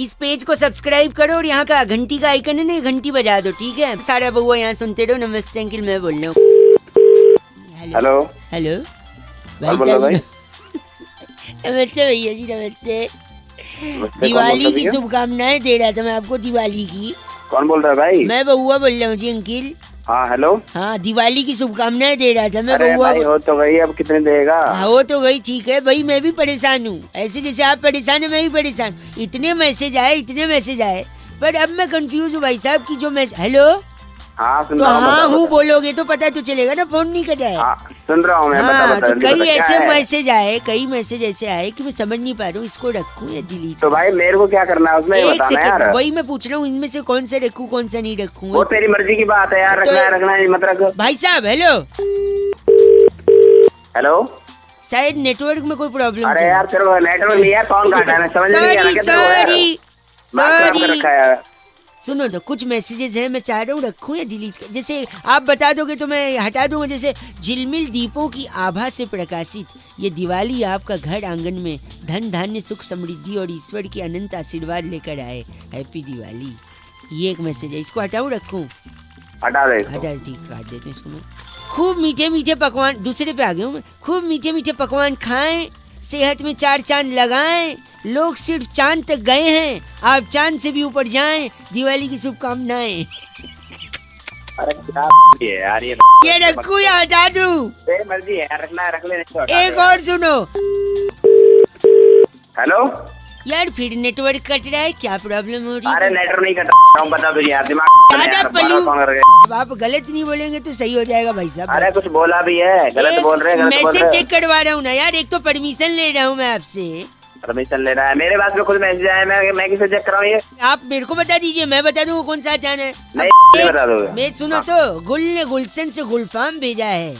इस पेज को सब्सक्राइब करो और यहाँ का घंटी का आइकन है ना, घंटी बजा दो, ठीक है? सारा बउआ यहाँ सुनते रहो। नमस्ते अंकिल, मैं बोल रहा हूँ। हेलो हेलो भाई साहब। नमस्ते भैया जी, नमस्ते। दिवाली की शुभकामनाएं दे रहा था मैं आपको, दिवाली की। कौन बोल रहा है भाई? मैं बउआ बोल रहा हूँ जी अंकिल। हाँ हेलो। हाँ, दिवाली की शुभकामनाएं दे रहा था मैं। अरे बउआ भाई हो तो गई, अब कितने देगा? हाँ हो तो गई, ठीक है भाई। मैं भी परेशान हूँ, ऐसे जैसे आप परेशान है मैं भी परेशान। इतने मैसेज आए, पर अब मैं कंफ्यूज हूँ भाई साहब की जो मैसेज। हेलो। हाँ सुन तो रहा हूँ। हाँ हूँ बोलोगे तो पता तो चलेगा ना, फोन नहीं कटा है। हाँ, सुन रहा हूँ मैं। हाँ, बता, तो कई ऐसे मैसेज मैसेज ऐसे आए कि मैं समझ नहीं पा रहा हूँ, इसको रखूँ या डिलीट। तो भाई मेरे को क्या करना है उसमें, एक बताना यार। सेकंड, वही मैं पूछ रहा हूँ, इनमें से कौन सा रखूँ कौन सा नहीं रखूँ। वो तेरी मर्जी की बात है यार, तो रखना है मत रख। भाई साहब हेलो। हेलो, शायद नेटवर्क में कोई प्रॉब्लम। अरे यार तेरे को नेटवर्क नहीं है, कौन काटा है? समझ नहीं आ रहा। सॉरी। सुनो तो, कुछ मैसेजेस हैं, मैं चाह रहा हूँ रखूं या डिलीट कर। जैसे आप बता दोगे तो मैं हटा दूंगा। जैसे झिलमिल दीपों की आभा से प्रकाशित ये दिवाली आपका घर आंगन में धन धान्य सुख समृद्धि और ईश्वर की अनंत आशीर्वाद लेकर आए। हैप्पी दिवाली। ये एक मैसेज है, इसको हटाऊं रखूं? हटा दे। हटा, ठीक, काट देते हैं इसको मैं। खूब मीठे मीठे पकवान, दूसरे पे आ गया हूँ मैं। खूब मीठे मीठे पकवान खाएं, सेहत में 4 चांद लगाएं। लोग सिर्फ चांद तक गए हैं, आप चांद से भी ऊपर जाएं। दिवाली की शुभकामनाएं। अरे क्या यार ये रखूं या हटा दूं? तेरी मर्जी है, रखना है रख ले। एक और सुनो। हेलो यार फिर नेटवर्क कट रहा है, क्या प्रॉब्लम हो रही है? अरे नेटवर्क नहीं कट रहा हूँ, बता तुझे यार। दिमाग आप गलत नहीं बोलेंगे तो सही हो जाएगा भाई साहब। अरे कुछ बोला भी है, गलत बोल रहे हैं। मैसेज चेक करवा रहा हूँ ना यार, एक तो परमिशन ले रहा हूँ मैं आपसे। परमिशन ले रहा है? मेरे पास में खुद मैसेज आया, मैं किसे चेक कराऊँ? ये आप मेरे को बता दीजिए, मैं बता दूँ कौन सा जाना है। नहीं बता दो। मैं सुनो तो, गुल ने गुलशन से गुलफाम भेजा है,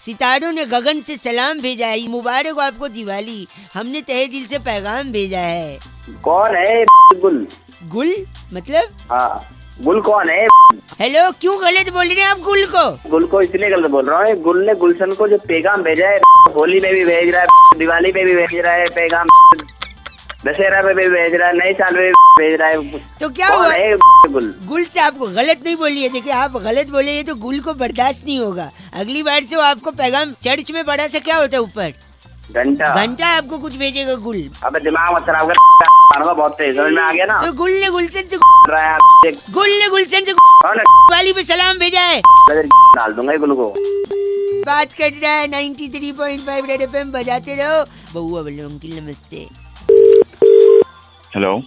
सितारों ने गगन से सलाम भेजा है। मुबारक हो आपको दिवाली, हमने तहे दिल से पैगाम भेजा है। कौन है गुल? गुल मतलब? हाँ, गुल कौन है? हेलो, क्यों गलत बोल रहे हैं आप गुल को? गुल को इसलिए गलत बोल रहा हूँ, गुल ने गुलशन को जो पैगाम भेजा है, होली में भी भेज रहा है, दिवाली में भी भेज रहा है पैगाम, दशहरा में भी भेज रहा है, नए साल में भी भेज रहा है। तो क्या हुआ? गुल गुल से आपको गलत नहीं बोलिए। देखिए आप गलत बोले तो गुल को बर्दाश्त नहीं होगा। अगली बार से वो आपको पैगाम, चर्च में बड़ा सा क्या होता है ऊपर, घंटा आपको कुछ भेजेगा गुल। अबे दिमाग मत खराब कर, बहुत तेज समझ में आ गया ना। तो गुल ने गुलशन से कौन दिवाली पे सलाम भेजा है। डाल दूंगा गुल को। बात कर रहा है 93.5 रेड एफएम, बजाते रहो। बउआ बोलो अंकिल नमस्ते। Hello.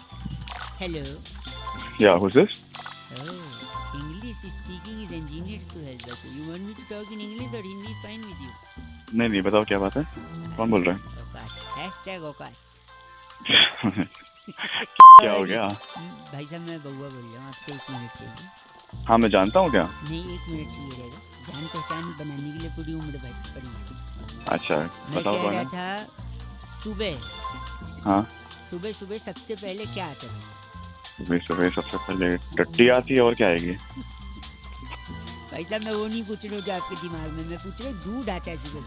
Hello. Yeah, who's this? Oh, English speaking is engineered to help us. You want me to talk in English or Hindi is fine with you? नहीं बताओ क्या बात है, कौन बोल रहे हैं? औकात, औकात। क्या हो गया? भाई साहब मैं बउआ बोल रहा हूँ, आपसे 1 मिनट चाहिए। हाँ मैं जानता हूँ क्या? नहीं 1 मिनट चाहिए रहेगा, जान पहचान बनाने के लिए पूरी उम्र पड़ी। अच्छा बताओ कौन है? था सुबह। हाँ सुबह सबसे पहले क्या आता है? सुबह सबसे पहले टट्टी आती है, और क्या आएगी? भाई साहब मैं वो नहीं पूछ रहा हूँ जो आपके दिमाग में, मैं पूछ रहा हूँ दूध आता है सुबह।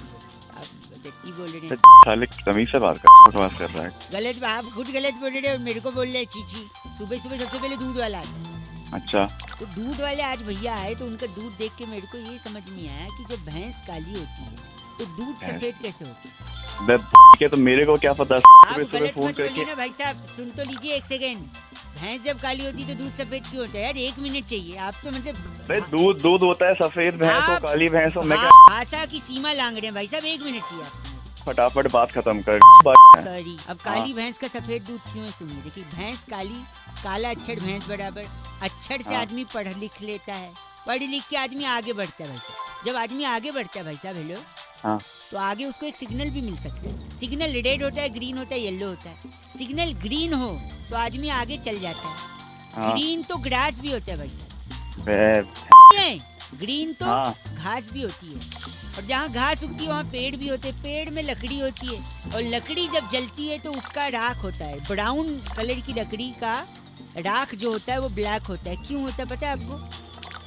आप टट्टी बोल रहे हैं। साले तमीज से बात कर रहा है। गलत, आप खुद गलत बोल रहे हैं, मेरे को बोल रहे हैं चीची। सुबह सबसे पहले दूध वाला आता है। अच्छा, तो दूध वाले आज भैया आए तो उनका दूध देख के मेरे को ये समझ नहीं आया कि जब भैंस काली होती है तो दूध सफेद कैसे होता है? तो मेरे को क्या पता? आप गलत मत बोलिए ना भाई साहब, सुन तो लीजिए 1 सेकेंड। भैंस जब काली होती है तो दूध सफेद क्यों होता है यार? 1 मिनट चाहिए आप तो, मतलब दूध होता है, सफेद भैंस हो काली भैंस हो, मैं क्या भाषा की सीमा लांग रहे हैं भाई साहब। 1 मिनट चाहिए आपसे, फटाफट बात खत्म कर। सॉरी, अब काली भैंस का सफेद दूध क्यों है सुनिए। देखिए भैंस काली, काला अक्षर भैंस बराबर। अक्षर से आदमी पढ़ लिख लेता है, पढ़ लिख के आदमी आगे बढ़ता है भाई साहब। जब आदमी आगे बढ़ता है भाई साहब, हेलो, हाँ, तो आगे उसको एक सिग्नल भी मिल सकता है। सिग्नल रेड होता है, ग्रीन होता है, येलो होता है। सिग्नल ग्रीन हो तो आदमी आगे चल जाता है। हाँ। ग्रीन तो ग्रास भी होता है भाई साहब। ग्रीन तो घास भी होती है, और जहाँ घास उगती है वहाँ पेड़ भी होते हैं, पेड़ में लकड़ी होती है, और लकड़ी जब जलती है तो उसका राख होता है। ब्राउन कलर की लकड़ी का राख जो होता है वो ब्लैक होता है। क्यों होता है पता है आपको?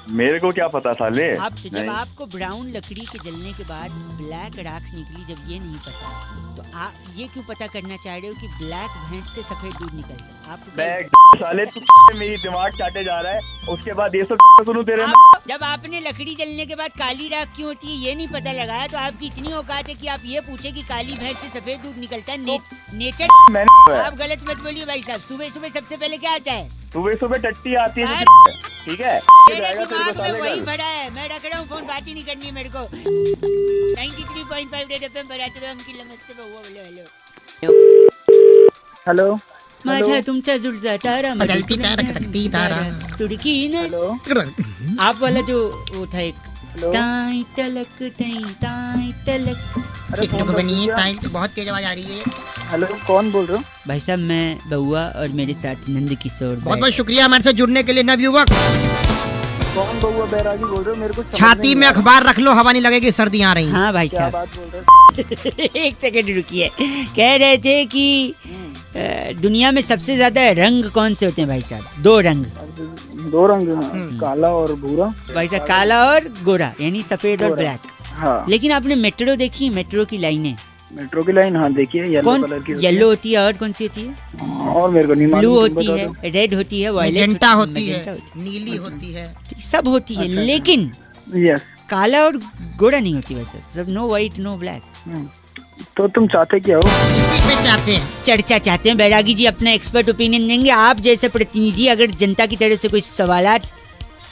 मेरे को क्या पता साले। आप तो जब नहीं। आपको ब्राउन लकड़ी के जलने के बाद ब्लैक राख निकली, जब ये नहीं पता तो आप ये क्यों पता करना चाह रहे हो कि ब्लैक भैंस से सफेद दूध निकलता है? आपको क्या- साले तू मेरी दिमाग चाटे जा रहा है, उसके बाद ये सब सुनूं तेरे में। जब आपने लकड़ी जलने के बाद काली राख क्यों होती है ये नहीं पता लगाया, तो आपकी इतनी औकात है कि आप ये पूछे कि काली भैंस से सफेद दूध निकलता है। नेचर मैंने आप गलत मत बोलिए भाई साहब। सुबह सुबह सबसे पहले क्या आता है? सुबह सुबह टट्टी आती है, अरे! ठीक है। मेरे जाएगा तेरे को दिमाग में साले वही कल। भरा है। मैं रख रहा हूँ फोन, बात ही नहीं करनी है मेरे को। 93.5 रेड एफएम बजा चलो। अंकिल नमस्ते। बउआ बोलो हेलो। हेलो माझा तुमचा जुळता तारा बदलती तारा खटकती तारा सुडकी न हेलो आप वाला जो वो था एक हेलो। ताई तलक ताई तलक। अरे कितने को बनी है टाइम? बहुत तेज आवाज आ रही है। हेलो, कौन बोल रहे हो? भाई साहब मैं बउआ और मेरे साथ नंद किशोर। बहुत बहुत शुक्रिया हमारे साथ जुड़ने के लिए नवयुवक। कौन बउआ बैरागी बोल रहे हो? मेरे को समझ छाती नहीं में आ रहा। अखबार रख लो, हवा नहीं लगेगी, सर्दी आ रही है। हाँ भाई क्या साहब बात बोल रहे हो? एक सेकंड रुकिए। कह रहे थे कि दुनिया में सबसे ज्यादा रंग कौन से होते हैं भाई साहब? दो रंग दो रंग हैं, काला और भूरा। भाई साहब, काला और गोरा, यानी सफेद और गोरा। ब्लैक। हाँ, लेकिन आपने मेट्रो देखी? मेट्रो की लाइनें मेट्रो की लाइन, हाँ देखिए, येलो कौन? कलर की होती येलो होती है और कौन सी होती है? है। और मेरे को नहीं मालूम, ब्लू तुम होती बता है, दो। रेड होती है, वायलेट मैजेंटा होती मैजेंटा है, नीली होती है। सब होती है। अच्छा, लेकिन यस। काला और गोरा नहीं होती वैसे। सब नो व्हाइट नो ब्लैक। तो तुम चाहते क्या हो? इसी पे चाहते हैं। चर्चा चाहते हैं। बैरागी जी अपना एक्सपर्ट ओपिनियन देंगे। आप जैसे प्रतिनिधि अगर जनता की तरफ से कोई सवालात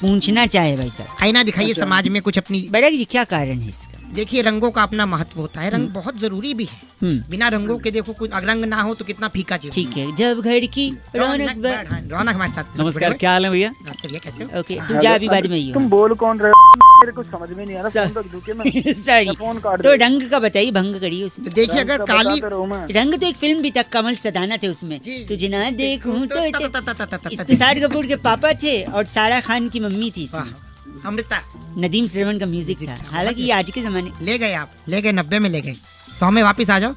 पूछना चाहे भाई साहब। आईना दिखाइए अच्छा। समाज में कुछ अपनी। बैरागी जी क्या कारण है इसका? देखिए, रंगों का अपना महत्व होता है। रंग बहुत जरूरी भी है। बिना रंगों के देखो, कुछ रंग ना हो तो कितना फीका जीवन। ठीक है। जब घर की रौनक रौनक हमारे साथ। नमस्कार, क्या हाल है भैया? नमस्ते भैया, कैसे हो? ओके, तू जा अभी बाद में ही तुम बोल कौन रहे हो? मेरे को समझ में नहीं आ रहा। सर- फोन रख दूं क्या मैं? सॉरी। फोन काट तो दो। रंग का बताइए, भंग करिए उसमें। तो देखिए, अगर काली रंग तो एक फिल्म भी था, कमल सदाना थे उसमें। जी। तुझे ना देखूं तो वाह, इसमें शाहिद कपूर के पापा थे और सारा खान की मम्मी थी इसमें। अमृता नदीम श्रवण का म्यूजिक था। हालांकि ये आज के जमाने ले गए, आप ले गए 90 में ले गए, 100 में वापस आ जाओ।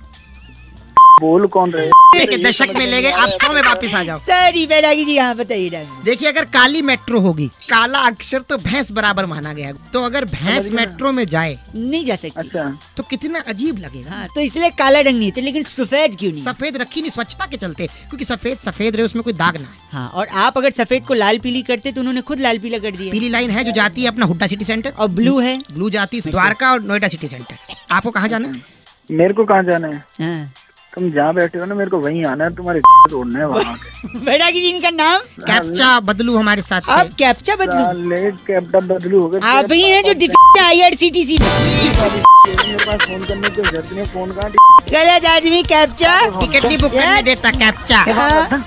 बोल कौन रहे? के दशक में ले गए, आप 100 में वापस आ जाओ। सॉरी बैरागी जी, यहाँ बताइए रंग। देखिए, अगर काली मेट्रो होगी, काला अक्षर तो भैंस बराबर माना गया, तो अगर भैंस समझ गया। मेट्रो में जाए नहीं जा सकती। अच्छा, तो कितना अजीब लगेगा। हाँ, तो इसलिए काला रंग नहीं थे, लेकिन सफेद क्यों नहीं? सफेद रखी नहीं, स्वच्छता के चलते, क्योंकि सफेद सफेद रहे, उसमें कोई दाग ना है। हाँ, और आप अगर सफेद को लाल पीली करते तो उन्होंने खुद लाल पीला कर दिया। पीली लाइन है जो जाती है अपना हुड्डा सिटी सेंटर, और ब्लू है। ब्लू जाती है द्वारका और नोएडा सिटी सेंटर। आपको कहाँ जाना है? मेरे को कहाँ जाना है? हाँ। तुम जहाँ बैठे हो ना, मेरे को वहीं आना है। तुम्हारे तोड़ना है वहाँ के। बैरागी जी इनका नाम? कैप्चा बदलू हमारे साथ थे। आप कैप्चा बदलू? साले कैप्टन बदलू हो गए। आप ही हैं जो डिफेक्ट IRCTC में। मेरे पास फोन करने की जरूरत नहीं है। फोन कहाँ? गलत आदमी कैप्चा। टिकट नहीं बुक करने देता कैप्चा। हाँ।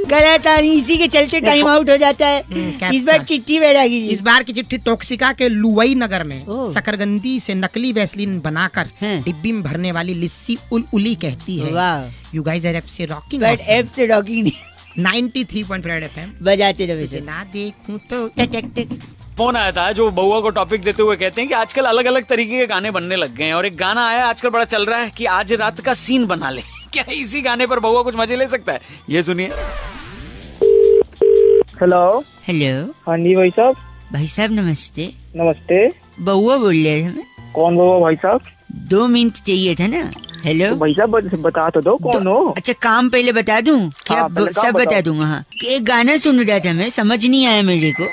गलत आदमी, इसी के चलते टाइम आउट हो जाता है। कैप्चा। इस बार चिट्ठी बैरागी जी। इस बार की चिट्ठी टॉक्सिका के लुवई नगर में ओह। शकरगंदी से नकली वैसलीन बनाकर हैं। डिब्बी में भरने वाली लिस्सी उली कहती है। वाह, you guys are FC rocking but F से रॉकिंग नहीं 93.5 FM। बजाते रहे तुझे सर। ना देखूं तो टक टक टक। फोन आया था जो बउआ को टॉपिक देते हुए कहते हैं कि आजकल अलग अलग तरीके के गाने बनने लग गए हैं, और एक गाना आया आजकल बड़ा चल रहा है कि आज रात का सीन बना ले। क्या इसी गाने पर बउआ कुछ मजे ले सकता है? ये सुनिए। हेलो। हेलो हाँ जी भाई साहब। भाई साहब नमस्ते। नमस्ते। बउआ बोल रहे थे हमें। कौन बोल भाई साहब? 2 मिनट चाहिए था ना। हेलो तो भाई साहब बता तो दो कौन हो। अच्छा, काम पहले बता दूं क्या? हाँ, पहले काम सब बता बताओ। दूंगा। हाँ, एक गाना सुन रहा था मैं, समझ नहीं आया मेरे को।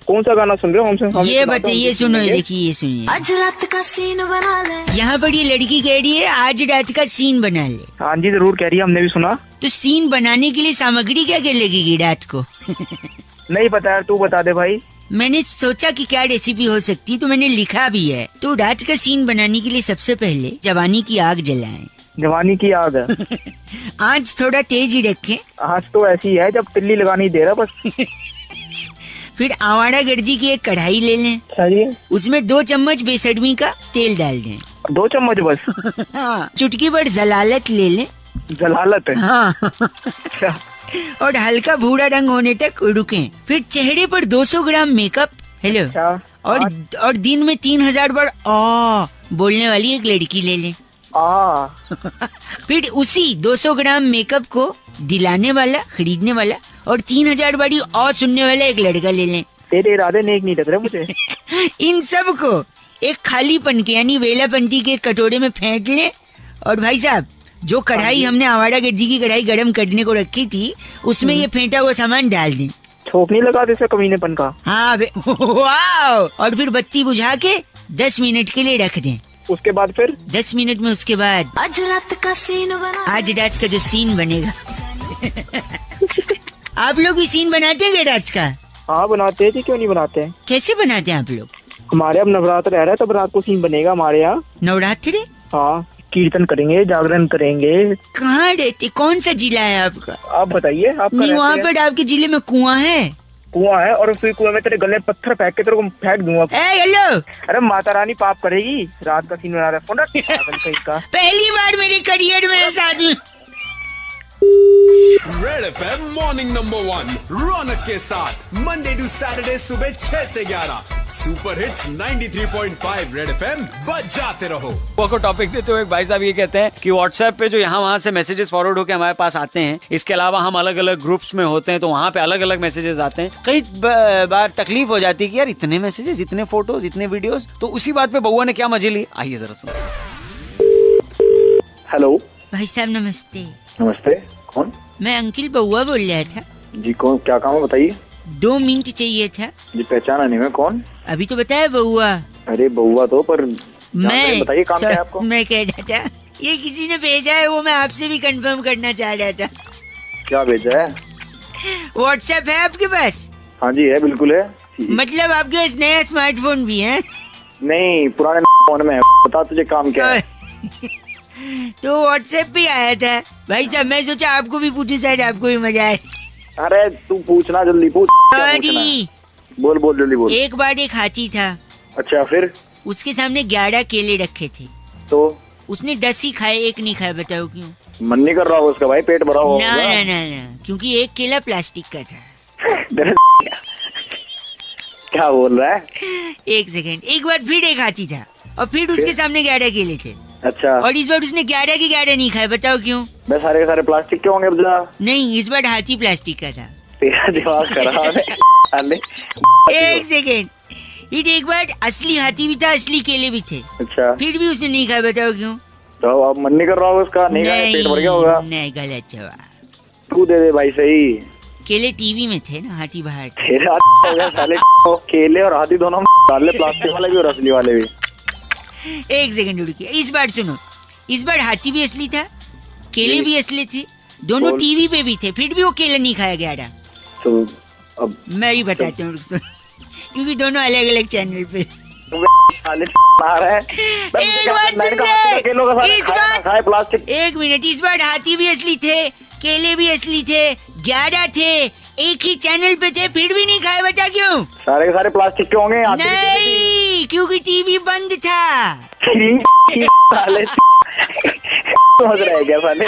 कौन सा गाना सुन रहे हो? हमसे ये बताइए, सुनो, ये देखिए, ये सुनिए। आज रात का सीन बना ले। यहाँ पर ये लड़की कह रही है आज रात का सीन बना ले। हाँ जी जरूर कह रही है, हमने भी सुना। तो सीन बनाने के लिए सामग्री क्या क्या लगेगी रात को? नहीं पता यार, तू बता दे भाई। मैंने सोचा कि क्या रेसिपी हो सकती है, तो मैंने लिखा भी है। तो रात का सीन बनाने के लिए सबसे पहले जवानी की आग जलाएं। जवानी की आग है। आँच थोड़ा तेज ही रखें। आज तो ऐसी है जब तिल्ली लगानी दे रहा बस। फिर आवारा गर्जी की एक कढ़ाई ले लें, अच्छा जी। उसमें 2 चम्मच बेसडमी का तेल डाल दें। 2 चम्मच बस? हाँ, चुटकी भर जलालत ले लें। जलालत है? हाँ। अच्छा। और हल्का भूरा रंग होने तक रुकें। फिर चेहरे पर 200 ग्राम मेकअप। हेलो। अच्छा। और दिन में 3000 बार आ बोलने वाली एक लड़की ले लें। फिर उसी 200 ग्राम मेकअप को दिलाने वाला, खरीदने वाला और 3000 बारी और सुनने वाला एक लड़का ले लें। तेरे इरादे नेक नहीं लग रहे मुझे। इन सब को एक खालीपन के यानी वेलापंती के कटोरे में फेंट ले और भाई साहब जो कढ़ाई हमने आवारा गिद्दी की कढ़ाई गरम करने को रखी थी उसमें ये फेंटा हुआ सामान डाल दें। छोक नहीं लगा दे कमीनेपन का। हाँ वाह। और फिर बत्ती बुझा के 10 मिनट के लिए रख दें। उसके बाद फिर 10 मिनट में उसके बाद आज रात का सीन बना आज रात का जो सीन बनेगा आप लोग भी सीन बनाते हैं रात का? हाँ बनाते हैं, क्यों नहीं बनाते हैं। कैसे बनाते हैं आप लोग? हमारे अब नवरात्र रह रहा है, तब रात को सीन बनेगा हमारे यहाँ। नवरात्रि? हाँ, कीर्तन करेंगे, जागरण करेंगे। कहाँ रहते, कौन सा जिला है आपका? आप बताइए। आपका नहीं, वहाँ पर आपके जिले में कुआं है? कुआं है, और उस कुआं में तेरे गले पत्थर फेंक के तेरे को फेंक दूंगा। हेलो। अरे माता रानी पाप करेगी, रात का सीन बना रहा है। पहली बार मेरे करियर में ऐसा आदमी। रेड एफएम मॉर्निंग नंबर 1 रौनक के साथ मंडे टू सैटरडे सुबह 6 से 11 सुपर हिट्स 93.5 रेड एफएम बजाते रहो। को टॉपिक देते हुए भाई साहब ये कहते हैं कि व्हाट्सएप पे जो यहाँ वहाँ से मैसेजेस फॉरवर्ड होकर हमारे पास आते हैं, इसके अलावा हम अलग अलग ग्रुप्स में होते हैं तो वहाँ पे अलग अलग मैसेजेस आते हैं। कई बार तकलीफ हो जाती है कि यार इतने मैसेजेस, इतने फोटोज, इतने वीडियोस। तो उसी बात पे बउआ ने क्या मजे ली, आइए जरा सुनो। हेलो भाई साहब नमस्ते। नमस्ते, कौन? मैं अंकिल बउआ बोल रहा था जी। कौन, क्या काम है बताइए। 2 मिनट चाहिए था जी। पहचाना नहीं मैं, कौन? अभी तो बताया बउआ। अरे बउआ तो, पर मैं बताइए काम क्या है आपको। मैं कह रहा था ये किसी ने भेजा है, वो मैं आपसे भी कंफर्म करना चाह रहा था। क्या भेजा है? व्हाट्सएप है आपके पास? हाँ जी है, बिल्कुल है। मतलब आपके पास नया स्मार्टफोन भी है? नहीं, पुराने फोन में है। बता तुझे काम क्या है। तो व्हाट्सएप पे आया था भाई साहब, मैं सोचा आपको भी पूछूं, शायद आपको भी मजा आए। अरे तू पूछना, जल्दी पूछ। सॉरी। बोल बोल जल्दी बोल। एक बार एक हाथी था। अच्छा, फिर? उसके सामने 11 केले रखे थे, तो उसने 10 ही खाए, एक नहीं खाया। बताओ क्यों? मन नहीं कर रहा होगा उसका भाई, पेट भरा होगा। ना ना ना ना, क्योंकि एक केला प्लास्टिक का था। क्या बोल रहा है? एक सेकंड, एक बार फिर एक हाथी था और फिर उसके सामने 11 केले थे। अच्छा। और इस बार उसने 11 के 11 नहीं खाए। बताओ क्यों? बस सारे के सारे प्लास्टिक के होंगे। नहीं, इस बार हाथी प्लास्टिक का था। तेरा दिमाग खराब है। एक सेकंड, एक बार असली हाथी भी था, असली केले भी थे। अच्छा। फिर भी उसने नहीं खाया। बताओ क्यों? तो अब मन नहीं कर रहा होगा उसका, नहीं खाया, पेट भर गया होगा। नहीं, गलत जवाब। तू दे दे भाई सही। केले टीवी में थे ना, हाथी बाहर थे। तेरा हो गया साले। केले और हाथी दोनों डाल ले, प्लास्टिक वाले भी और असली वाले भी। एक सेकंड रुकिए, इस बार सुनो। इस बार हाथी भी असली था, केले भी असली थे, दोनों टीवी पे भी थे, फिर भी वो केले नहीं खाया गया था। तो अब मैं ही बताता हूँ, क्योंकि दोनों अलग अलग चैनल पे। एक मिनट, इस बार हाथी भी असली थे, केले भी असली थे, 11 थे, एक ही चैनल पे थे, फिर भी नहीं खाए। बता क्यों? सारे के सारे प्लास्टिक के होंगे। नहीं, क्योंकि टीवी बंद था। साले समझ रहे क्या साले?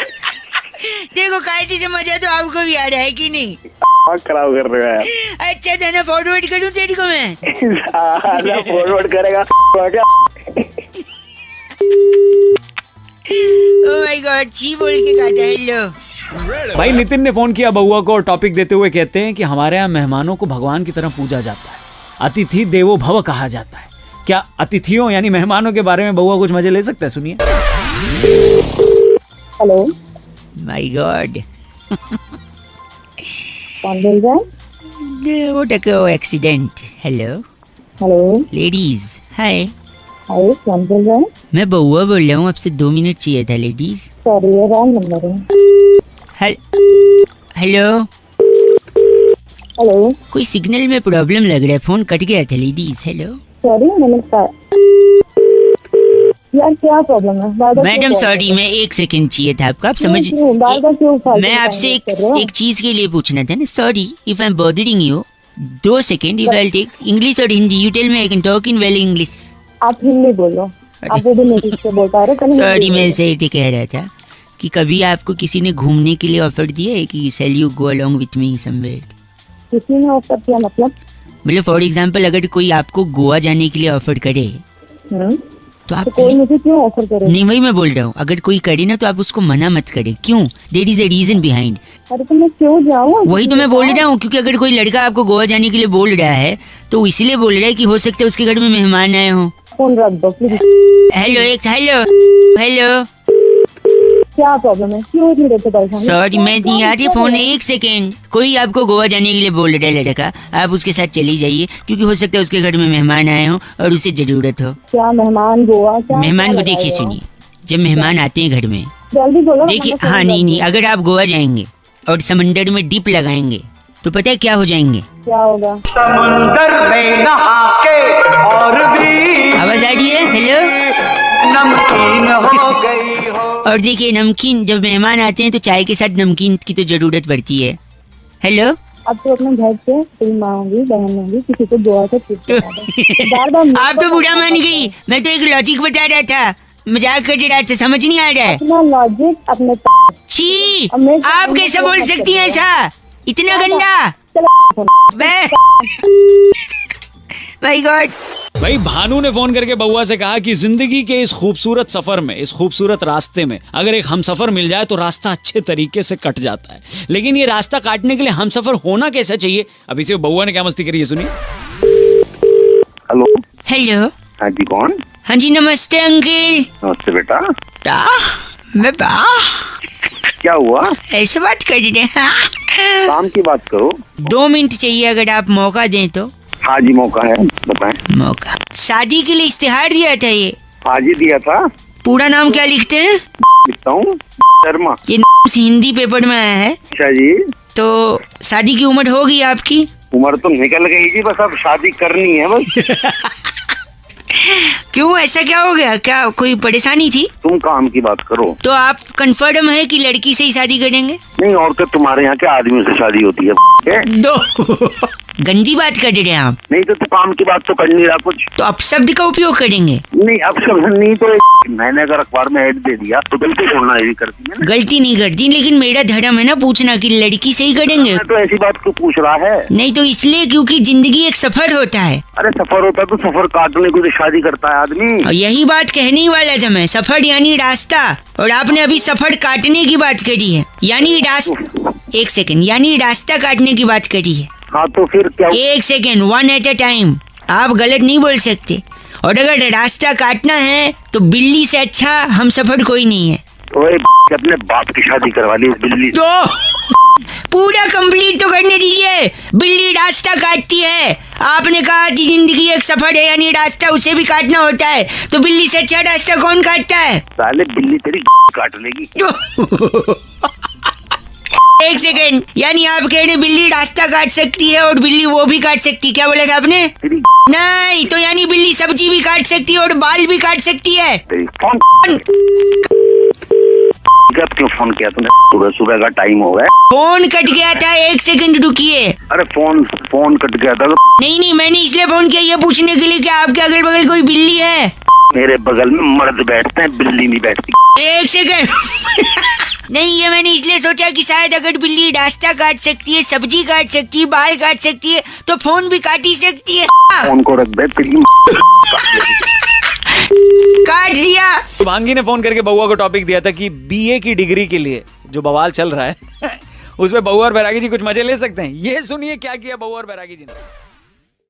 देखो कायदे से मजा तो आपको भी आ रहा है कि नहीं? खराब कर रहे हो। अच्छा था ना, फॉरवर्ड करूं तेरे को मैं? फॉरवर्ड करेगा क्या? ओह माय गॉड, छी बोल के काटा। हेलो भाई, नितिन ने फोन किया बउआ को और टॉपिक देते हुए कहते हैं कि हमारे यहाँ मेहमानों को भगवान की तरह पूजा जाता है, अतिथि देवो भव कहा जाता है। क्या अतिथियों यानी मेहमानों के बारे में बउआ कुछ मजे ले सकता है? सुनिए। हेलो। माय गॉड, कौन बोल रहा है? What a accident. Hello hello ladies, hi. Hi, कौन बोल रहा है? मैं बउआ बोल रहा हूँ, आपसे 2 मिनट चाहिए था लेडीज। सॉरी, ये रॉन्ग नंबर है। Hello hello. कोई सिग्नल में प्रॉब्लम लग रहा है, फोन कट गया था लेडीज। हेलो सॉरी, नमस्कार यार, क्या प्रॉब्लम है? मैडम सॉरी, मैं 1 सेकंड चाहिए था आपका, आप समझ। मैं आपसे एक चीज के लिए पूछना था ना। Sorry if I am bothering you. 2 second, if I take English और Hindi, you tell me, I can talk in well English. आप हिंदी बोलो, आप वो भी नहीं से बोल पा रहे। सॉरी, मैं ऐसे ही कह रहा था कि कभी आपको किसी ने घूमने के लिए ऑफर दिया है कि shall you go along with me somewhere? किसी ने ऑफर किया मतलब? फॉर एग्जांपल, अगर कोई आपको गोवा जाने के लिए ऑफर करे तो आप कोई मुझे क्यों ऑफर करे? नहीं, वही मैं बोल रहा हूँ, अगर कोई करे ना तो आप उसको मना मत करें। क्यों? There is a reason behind. अरे तो मैं क्यों जाऊँ? वही तो मैं बोल रहा हूँ, क्योंकि अगर कोई लड़का आपको गोवा जाने के लिए बोल रहा है तो इसलिए बोल रहा है कि हो सकता है उसके घर में मेहमान आए हों। फोन रख दो प्लीज। हेलो हेलो, क्या प्रॉब्लम है? क्यों इतनी देर से परेशान? सॉरी मैं नहीं आ रही फोन, एक सेकेंड। कोई आपको गोवा जाने के लिए बोल रहा है लड़का, आप उसके साथ चली जाइए, क्योंकि हो सकता है उसके घर में मेहमान आए हों और उसे जरूरत हो। क्या मेहमान गोवा? क्या मेहमान को क्या देखिए, लगाए हो? सुनिए, जब मेहमान आते हैं घर में, जल्दी बोलो। देखिए, मतलब हाँ फोन नहीं रख नहीं, दो। अगर आप गोवा जाएंगे और समंदर में डिप लगाएंगे तो पता है क्या हो जाएंगे? क्या होगा? समंदर में नहा के और भी आवाज आ रही है? हेलो, नमकीन हो गई हो। और देखिए नमकीन, जब मेहमान आते हैं तो चाय के साथ नमकीन की तो जरूरत पड़ती है। हेलो, अब तो अपने घर से कोई माँ होगी, बहन होगी, किसी को दुआ से पूछ बार आप तो बुरा मान गई, मैं तो एक लॉजिक बता रहा था, मजाक कर रहा था, समझ नहीं आ रहा है? अपना लॉजिक अपने छी, अब मैं- आप कैसे बोल सकती हैं ऐसा? इतना गंदा? मैं माय गॉड। भाई भानु ने फोन करके बउआ से कहा कि जिंदगी के इस खूबसूरत सफर में, इस खूबसूरत रास्ते में अगर एक हमसफर मिल जाए तो रास्ता अच्छे तरीके से कट जाता है, लेकिन ये रास्ता काटने के लिए हमसफर होना कैसा चाहिए? अभी से बउआ ने क्या मस्ती करी है, सुनिए। हेलो। हेलो, हाँ जी, कौन? हाँ जी, नमस्ते अंकल। नमस्ते बेटा। मैं क्या हुआ? ऐसे बात कर रहे हैं? काम की बात करो। 2 मिनट चाहिए अगर आप मौका दें तो। हाँ जी, मौका है, बताएं। मौका, शादी के लिए इश्तिहार दिया था ये। आज ही दिया था। पूरा नाम क्या लिखते हैं? लिखता हूँ शर्मा। ये हिंदी पेपर में आया है। अच्छा जी। तो शादी की उम्र होगी आपकी? उम्र तो निकल गई जी, बस अब शादी करनी है बस। क्यों, ऐसा क्या हो गया? क्या कोई परेशानी थी? तुम काम की बात करो। तो आप कंफर्म है कि लड़की से ही शादी करेंगे? नहीं, और तो तुम्हारे यहाँ के आदमियों से शादी होती है? दो गंदी बात कर रहे हैं आप। नहीं तो काम की बात तो कर नहीं रहा कुछ। तो अपशब्द का उपयोग करेंगे? नहीं, अब सब नहीं तो मैंने अगर अखबार में ऐड दे दिया तो गलती छोड़ना यही करती है ना। गलती नहीं करती, लेकिन मेरा धर्म है ना पूछना कि लड़की से ही करेंगे। मैं तो ऐसी बात क्यों पूछ रहा है? नहीं तो इसलिए क्योंकि जिंदगी एक सफर होता है। अरे सफर होता तो सफर काटने को तो शादी करता है आदमी। और यही बात कहने ही वाला था मैं, सफर यानी रास्ता, और आपने अभी सफर काटने की बात करी है, यानी रास्ता। एक सेकंड, यानी रास्ता काटने की बात करी है। हाँ तो फिर क्या? एक सेकंड, 1 at a टाइम, आप गलत नहीं बोल सकते। और अगर रास्ता काटना है तो बिल्ली से अच्छा हम सफर कोई नहीं है। ओए अपने बाप की शादी करवा ली इस बिल्ली। तो पूरा कंप्लीट तो करने दीजिए। बिल्ली रास्ता काटती है, आपने कहा कि जिंदगी एक सफर है यानी रास्ता उसे भी काटना होता है, तो बिल्ली से अच्छा रास्ता कौन काटता है? साले बिल्ली तेरी काट लेगी। एक सेकेंड, यानी आप कह रहे बिल्ली रास्ता काट सकती है और बिल्ली वो भी काट सकती है, क्या बोला था आपने? नहीं, तो यानी बिल्ली सब्जी भी काट सकती है और बाल भी काट सकती है। जब क्यों फोन किया तूने? सुबह सुबह का टाइम हो गया। फोन कट गया था, 1 सेकंड रुकिए। अरे फोन कट गया था। नहीं, मैंने इसलिए फोन किया ये पूछने के लिए कि आपके अगल बगल कोई बिल्ली है? मेरे बगल में मर्द बैठते हैं, बिल्ली नहीं बैठती। 1 सेकंड नहीं, ये मैंने इसलिए सोचा कि शायद अगर बिल्ली रास्ता काट सकती है, सब्जी काट सकती है, बाल काट सकती है, तो फोन भी काट ही सकती है। फोन को रख दे, तेरी काट दिया। भांगी ने फोन करके बउआ को टॉपिक दिया था कि बीए की डिग्री के लिए जो बवाल चल रहा है उसमें बउआ और बैरागी जी कुछ मजे ले सकते हैं। ये सुनिए क्या किया बउआ और बैरागी जी ने।